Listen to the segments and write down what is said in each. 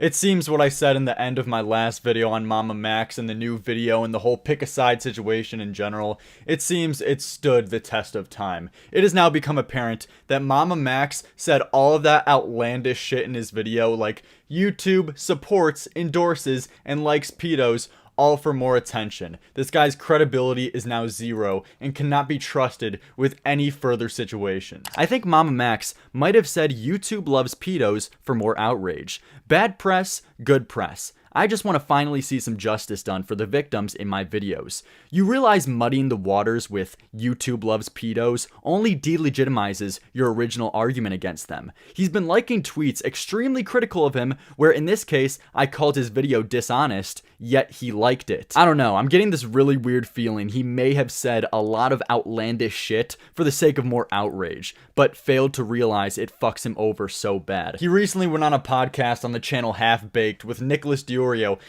It seems what I said in the end of my last video on MamaMax and the new video and the whole pick a side situation in general, it seems it stood the test of time. It has now become apparent that MamaMax said all of that outlandish shit in his video, like YouTube supports, endorses, and likes pedos, all for more attention. This guy's credibility is now zero and cannot be trusted with any further situations. I think MamaMax might have said YouTube loves pedos for more outrage. Bad press, good press. I just want to finally see some justice done for the victims in my videos. You realize muddying the waters with YouTube loves pedos only delegitimizes your original argument against them. He's been liking tweets extremely critical of him, where in this case, I called his video dishonest, yet he liked it. I don't know, I'm getting this really weird feeling he may have said a lot of outlandish shit for the sake of more outrage, but failed to realize it fucks him over so bad. He recently went on a podcast on the channel Half Baked with Nicholas Diorio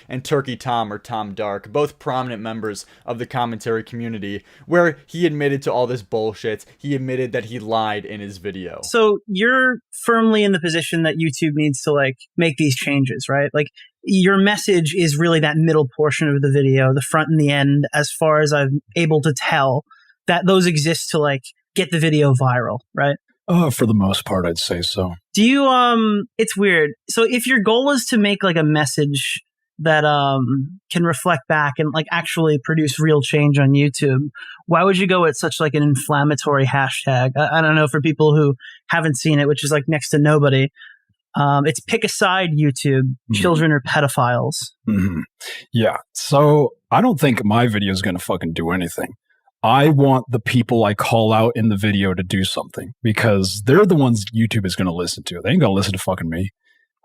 and Turkey Tom, or Tom Dark, both prominent members of the commentary community, where he admitted to all this bullshit. He admitted that he lied in his video. So you're firmly in the position that YouTube needs to like make these changes, right? Like your message is really that middle portion of the video, the front and the end, as far as I'm able to tell, that those exist to like get the video viral, right? For the most part, I'd say so. Do you, it's weird. So if your goal is to make like a message that can reflect back and like actually produce real change on YouTube, why would you go with such like an inflammatory hashtag? I don't know, for people who haven't seen it, which is like next to nobody. It's pick a side YouTube, children or pedophiles. Mm-hmm. Yeah. So I don't think my video is going to fucking do anything. I want the people I call out in the video to do something, because they're the ones YouTube is going to listen to. They ain't going to listen to fucking me.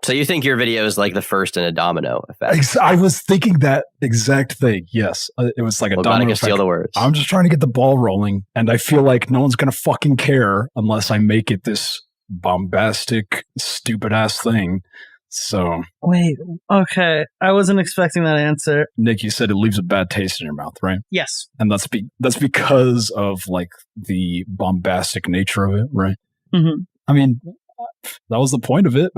So you think your video is like the first in a domino effect? I was thinking that exact thing. Yes. It was like a domino effect. Steal the words. I'm just trying to get the ball rolling, and I feel like no one's going to fucking care unless I make it this bombastic, stupid ass thing. So wait, okay, I wasn't expecting that answer. Nick, you said it leaves a bad taste in your mouth, right? Yes. And that's because of like the bombastic nature of it, right? Mm-hmm. I mean, that was the point of it.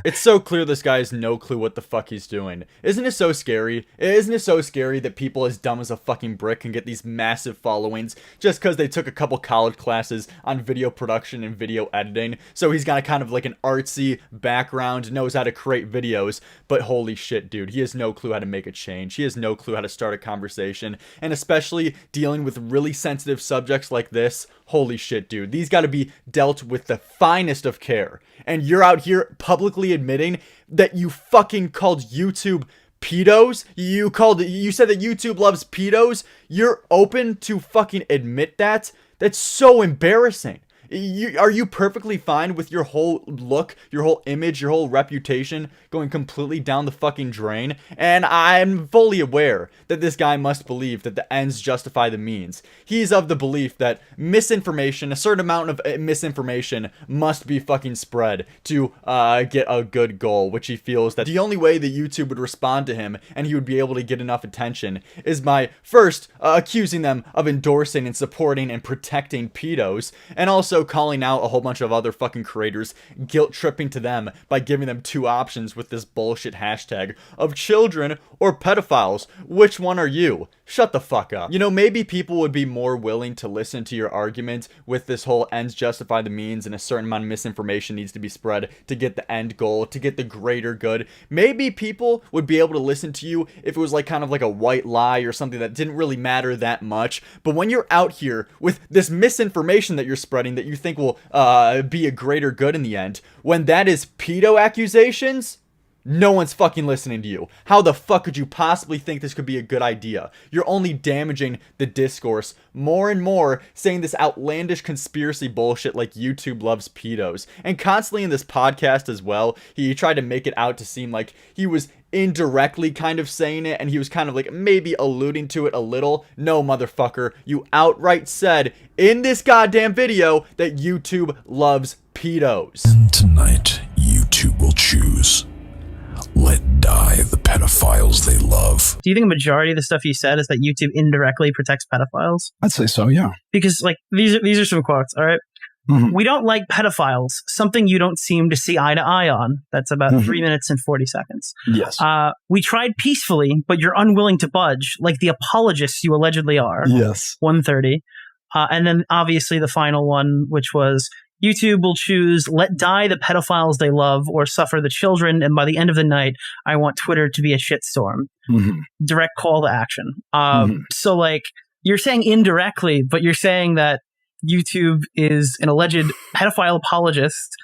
It's so clear this guy has no clue what the fuck he's doing. Isn't it so scary? Isn't it so scary that people as dumb as a fucking brick can get these massive followings just because they took a couple college classes on video production and video editing? So he's got a kind of like an artsy background, knows how to create videos, but holy shit, dude, he has no clue how to make a change. He has no clue how to start a conversation, and especially dealing with really sensitive subjects like this. Holy shit, dude, these got to be dealt with the finest of care. And you're out here publicly admitting that you fucking called YouTube pedos? You said that YouTube loves pedos? You're open to fucking admit that? That's so embarrassing. Are you perfectly fine with your whole look, your whole image, your whole reputation going completely down the fucking drain? And I'm fully aware that this guy must believe that the ends justify the means. He's of the belief that misinformation, a certain amount of misinformation, must be fucking spread to get a good goal, which he feels that the only way that YouTube would respond to him and he would be able to get enough attention is by first accusing them of endorsing and supporting and protecting pedos, and also calling out a whole bunch of other fucking creators, guilt tripping to them by giving them two options with this bullshit hashtag of children or pedophiles. Which one are you? Shut the fuck up. You know, maybe people would be more willing to listen to your argument with this whole ends justify the means and a certain amount of misinformation needs to be spread to get the end goal, to get the greater good. Maybe people would be able to listen to you if it was like kind of like a white lie or something that didn't really matter that much. But when you're out here with this misinformation that you're spreading that you think will be a greater good in the end, when that is pedo accusations, no one's fucking listening to you. How the fuck could you possibly think this could be a good idea? You're only damaging the discourse more and more, saying this outlandish conspiracy bullshit like YouTube loves pedos. And constantly in this podcast as well, he tried to make it out to seem like he was indirectly kind of saying it, and he was kind of like maybe alluding to it a little. No, motherfucker, you outright said in this goddamn video that YouTube loves pedos. And tonight, YouTube will choose. Let die the pedophiles they love. Do you think a majority of the stuff you said is that YouTube indirectly protects pedophiles? I'd say so, yeah. Because like these are some quotes, all right? We don't like pedophiles, something you don't seem to see eye to eye on. That's about 3 minutes and 40 seconds. Yes. We tried peacefully, but you're unwilling to budge, like the apologists you allegedly are. Yes. 1:30. And then obviously the final one, which was YouTube will choose let die the pedophiles they love or suffer the children. And by the end of the night, I want Twitter to be a shitstorm. Direct call to action. So like you're saying indirectly, but you're saying that YouTube is an alleged pedophile apologist.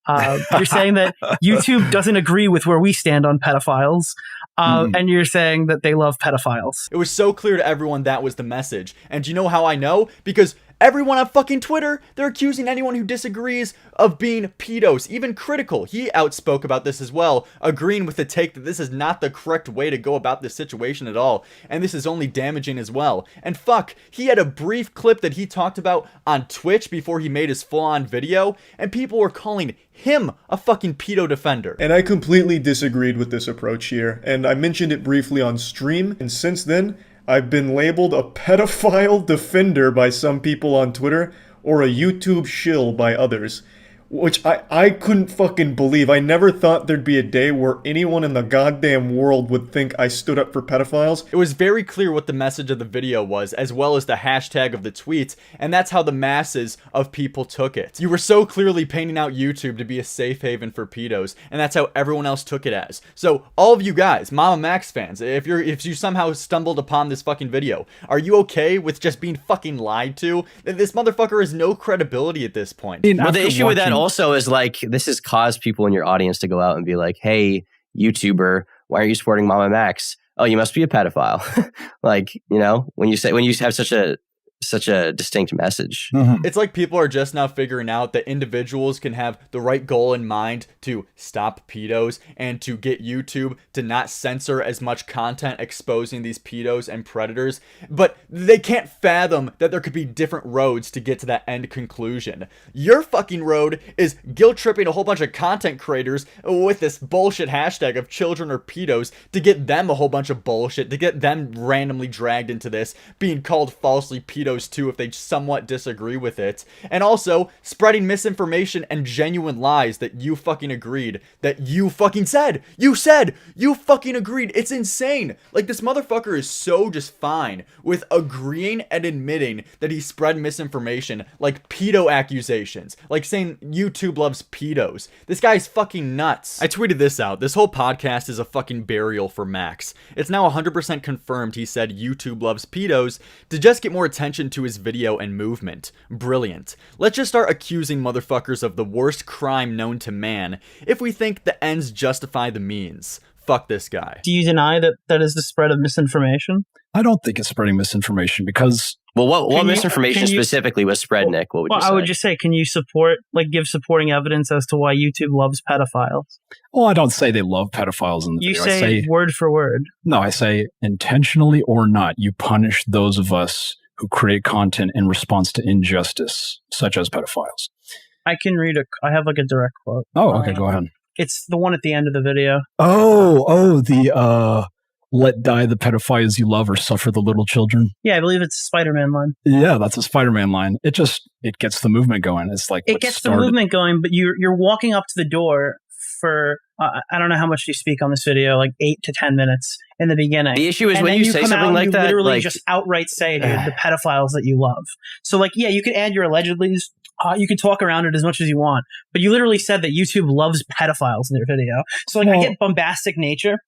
You're saying that YouTube doesn't agree with where we stand on pedophiles. And you're saying that they love pedophiles. It was so clear to everyone that was the message. And do you know how I know? Because everyone on fucking Twitter, they're accusing anyone who disagrees of being pedos, even critical. He outspoke about this as well, agreeing with the take that this is not the correct way to go about this situation at all, and this is only damaging as well. And fuck, he had a brief clip that he talked about on Twitch before he made his full-on video, and people were calling him a fucking pedo defender. And I completely disagreed with this approach here, and I mentioned it briefly on stream, and since then, I've been labeled a pedophile defender by some people on Twitter, or a YouTube shill by others. Which I couldn't fucking believe. I never thought there'd be a day where anyone in the goddamn world would think I stood up for pedophiles. It was very clear what the message of the video was, as well as the hashtag of the tweets, and that's how the masses of people took it. You were so clearly painting out YouTube to be a safe haven for pedos, and that's how everyone else took it as. So, all of you guys, MamaMax fans, if you somehow stumbled upon this fucking video, are you okay with just being fucking lied to? This motherfucker has no credibility at this point. Well, the issue with that also is like this has caused people in your audience to go out and be like, hey, YouTuber, why are you supporting MamaMax? Oh, you must be a pedophile. Like, you know, when you have such a distinct message. It's like people are just now figuring out that individuals can have the right goal in mind to stop pedos and to get YouTube to not censor as much content exposing these pedos and predators, but they can't fathom that there could be different roads to get to that end conclusion. Your fucking road is guilt tripping a whole bunch of content creators with this bullshit hashtag of children or pedos to get them a whole bunch of bullshit, to get them randomly dragged into this, being called falsely pedos too if they somewhat disagree with it, and also spreading misinformation and genuine lies that you fucking agreed, that you fucking said, you fucking agreed. It's insane. Like, this motherfucker is so just fine with agreeing and admitting that he spread misinformation, like pedo accusations, like saying YouTube loves pedos. This guy's fucking nuts. I tweeted this out. This whole podcast is a fucking burial for Max. It's now 100% confirmed he said YouTube loves pedos to just get more attention to his video and movement. Brilliant. Let's just start accusing motherfuckers of the worst crime known to man if we think the ends justify the means. Fuck this guy. Do you deny that that is the spread of misinformation? I don't think it's spreading misinformation because... Well, what misinformation specifically was spread, Nick? What would you say? I would just say, can you give supporting evidence as to why YouTube loves pedophiles? Well, I don't say they love pedophiles in the video. You say word for word. No, I say intentionally or not, you punish those of us who create content in response to injustice, such as pedophiles. I can read I have like a direct quote. Oh, okay, go ahead. It's the one at the end of the video. The let die the pedophiles you love or suffer the little children. Yeah, I believe it's a Spider-Man line. Yeah, that's a Spider-Man line. It gets the movement going. It's like it gets the movement going, but you're walking up to the door for I don't know how much you speak on this video, like 8 to 10 minutes in the beginning. The issue is when you say something like that, literally like, just outright say, dude, the pedophiles that you love. So like, yeah, you can add your allegedlys. You can talk around it as much as you want, but you literally said that YouTube loves pedophiles in their video. So like, I get bombastic nature,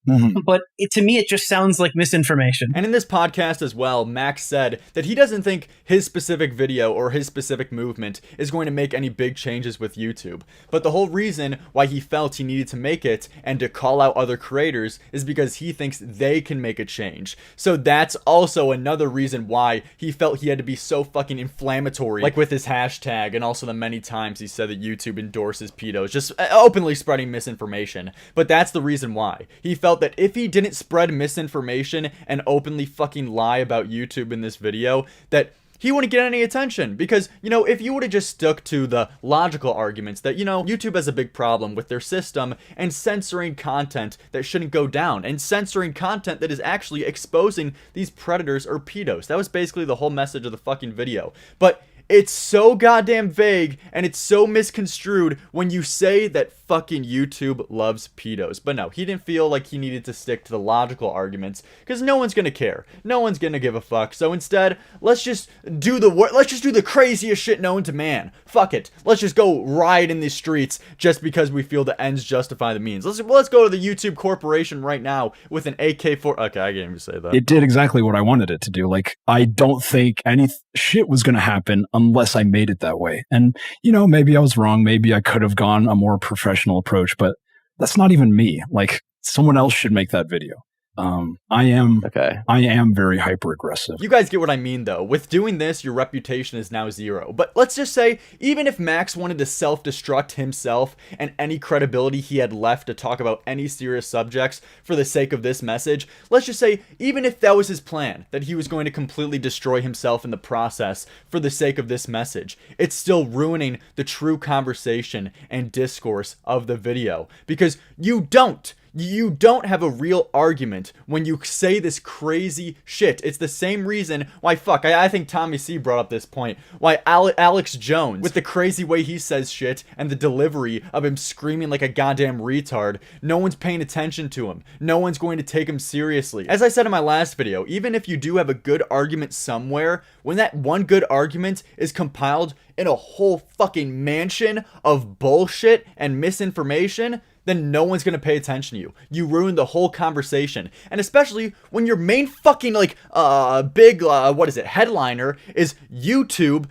but to me, it just sounds like misinformation. And in this podcast as well, Max said that he doesn't think his specific video or his specific movement is going to make any big changes with YouTube. But the whole reason why he felt he needed to make it and to call out other creators is because he thinks they can make a change. So that's also another reason why he felt he had to be so fucking inflammatory, like with his hashtag, and also the many times he said that YouTube endorses pedos, just openly spreading misinformation. But that's the reason why. He felt that if he didn't spread misinformation and openly fucking lie about YouTube in this video, that he wouldn't get any attention. Because, you know, if you would have just stuck to the logical arguments that, you know, YouTube has a big problem with their system and censoring content that shouldn't go down, and censoring content that is actually exposing these predators or pedos. That was basically the whole message of the fucking video. But It's so goddamn vague and it's so misconstrued when you say that fucking YouTube loves pedos. But no, he didn't feel like he needed to stick to the logical arguments because no one's gonna care. No one's gonna give a fuck. So instead, let's just do the craziest shit known to man. Fuck it. Let's just go riot in these streets just because we feel the ends justify the means. Let's go to the YouTube corporation right now with an AK-4. Okay, I can't even say that. It did exactly what I wanted it to do. Like, I don't think any shit was going to happen unless I made it that way. And, you know, maybe I was wrong. Maybe I could have gone a more professional approach, but that's not even me. Like, someone else should make that video. I am very hyper aggressive. You guys get what I mean though. With doing this, your reputation is now 0. But let's just say, even if Max wanted to self-destruct himself and any credibility he had left to talk about any serious subjects for the sake of this message, let's just say, even if that was his plan, that he was going to completely destroy himself in the process for the sake of this message, it's still ruining the true conversation and discourse of the video. Because you don't have a real argument when you say this crazy shit. It's the same reason why, I think Tommy C brought up this point, why Alex Jones, with the crazy way he says shit and the delivery of him screaming like a goddamn retard, no one's paying attention to him. No one's going to take him seriously. As I said in my last video, even if you do have a good argument somewhere, when that one good argument is compiled in a whole fucking mansion of bullshit and misinformation, then no one's gonna pay attention to you. You ruined the whole conversation. And especially when your main fucking, headliner is YouTube,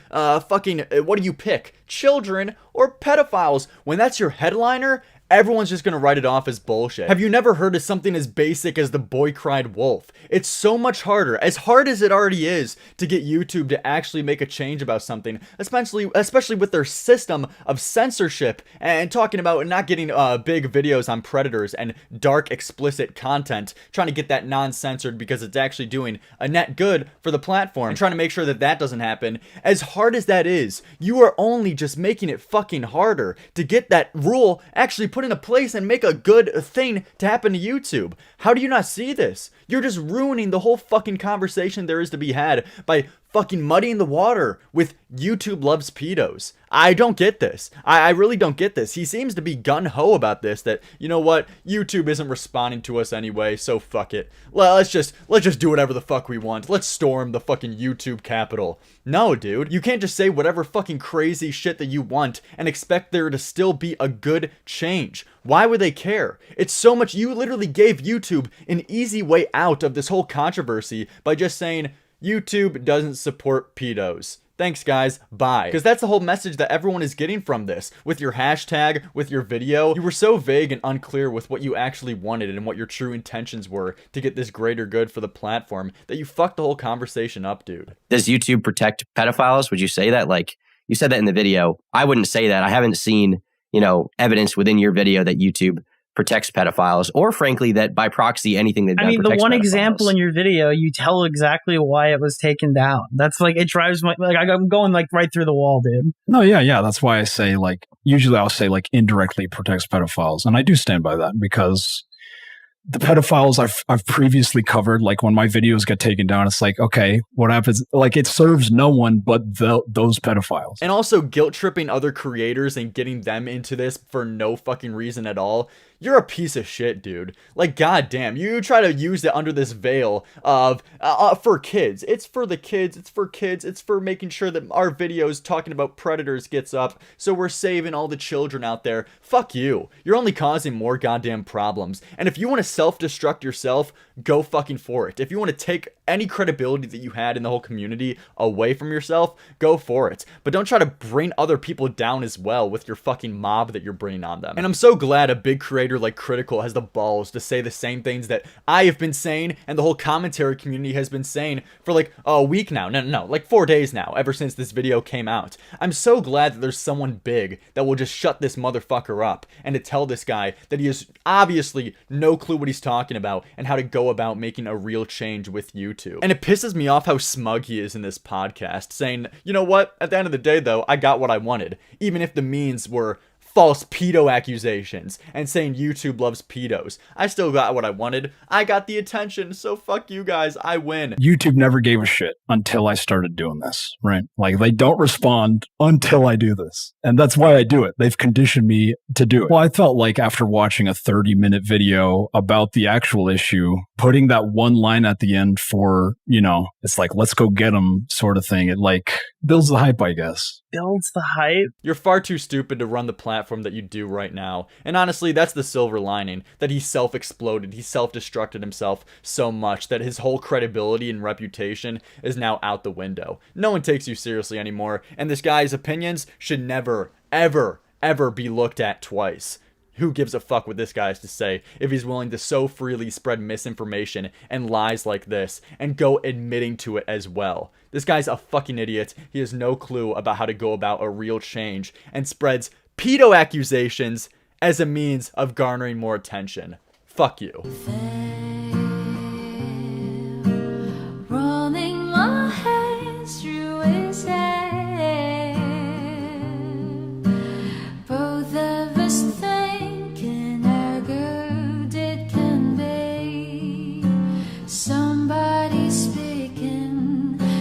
what do you pick? Children or pedophiles? When that's your headliner, everyone's just gonna write it off as bullshit. Have you never heard of something as basic as the boy cried wolf? It's so much harder, as hard as it already is, to get YouTube to actually make a change about something, especially with their system of censorship and talking about not getting big videos on predators and dark explicit content, trying to get that non-censored because it's actually doing a net good for the platform, and trying to make sure that that doesn't happen. As hard as that is, you are only just making it fucking harder to get that rule actually put into place and make a good thing to happen to YouTube. How do you not see this? You're just ruining the whole fucking conversation there is to be had by fucking muddying the water with YouTube loves pedos. I don't get this. I really don't get this. He seems to be gung-ho about this, that, you know what, YouTube isn't responding to us anyway, so fuck it. Let's just do whatever the fuck we want. Let's storm the fucking YouTube Capitol. No, dude. You can't just say whatever fucking crazy shit that you want and expect there to still be a good change. Why would they care? It's so much. You literally gave YouTube an easy way out of this whole controversy by just saying, YouTube doesn't support pedos. Thanks, guys. Bye. Because that's the whole message that everyone is getting from this. With your hashtag, with your video, you were so vague and unclear with what you actually wanted and what your true intentions were to get this greater good for the platform that you fucked the whole conversation up, dude. Does YouTube protect pedophiles? Would you say that? Like, you said that in the video. I wouldn't say that. I haven't seen, evidence within your video that YouTube protects pedophiles, or frankly, that by proxy, anything that the one pedophiles. Example in your video, you tell exactly why it was taken down. That's like, it drives my, I'm going right through the wall, dude. No, yeah. That's why I say, usually I'll say, indirectly protects pedophiles. And I do stand by that, because the pedophiles I've previously covered, when my videos get taken down, it's like, okay, what happens? It serves no one but those pedophiles. And also guilt tripping other creators and getting them into this for no fucking reason at all. You're a piece of shit, dude. Goddamn, you try to use it under this veil of, for kids. It's for the kids, it's for kids, it's for making sure that our videos talking about predators gets up, so we're saving all the children out there. Fuck you. You're only causing more goddamn problems. And if you want to self-destruct yourself, go fucking for it. If you want to take any credibility that you had in the whole community away from yourself, go for it. But don't try to bring other people down as well with your fucking mob that you're bringing on them. And I'm so glad a big creator like Critical has the balls to say the same things that I have been saying and the whole commentary community has been saying for a week now. No, 4 days now, ever since this video came out. I'm so glad that there's someone big that will just shut this motherfucker up and to tell this guy that he has obviously no clue what he's talking about and how to go about making a real change with YouTube. And it pisses me off how smug he is in this podcast, saying, you know what, at the end of the day though, I got what I wanted, even if the means were false pedo accusations and saying YouTube loves pedos. I still got what I wanted. I got the attention, so fuck you guys. I win. YouTube never gave a shit until I started doing this, right? Like, they don't respond until I do this. And that's why I do it. They've conditioned me to do it. Well, I felt like after watching a 30-minute video about the actual issue, putting that one line at the end for, you know, it's like, let's go get them sort of thing. It like builds the hype, I guess. Builds the hype. You're far too stupid to run the platform that you do right now. And honestly, that's the silver lining, that he self-exploded, he self-destructed himself so much that his whole credibility and reputation is now out the window. No one takes you seriously anymore, and this guy's opinions should never, ever, ever be looked at twice. Who gives a fuck what this guy has to say if he's willing to so freely spread misinformation and lies like this and go admitting to it as well? This guy's a fucking idiot. He has no clue about how to go about a real change and spreads pedo accusations as a means of garnering more attention. Fuck you.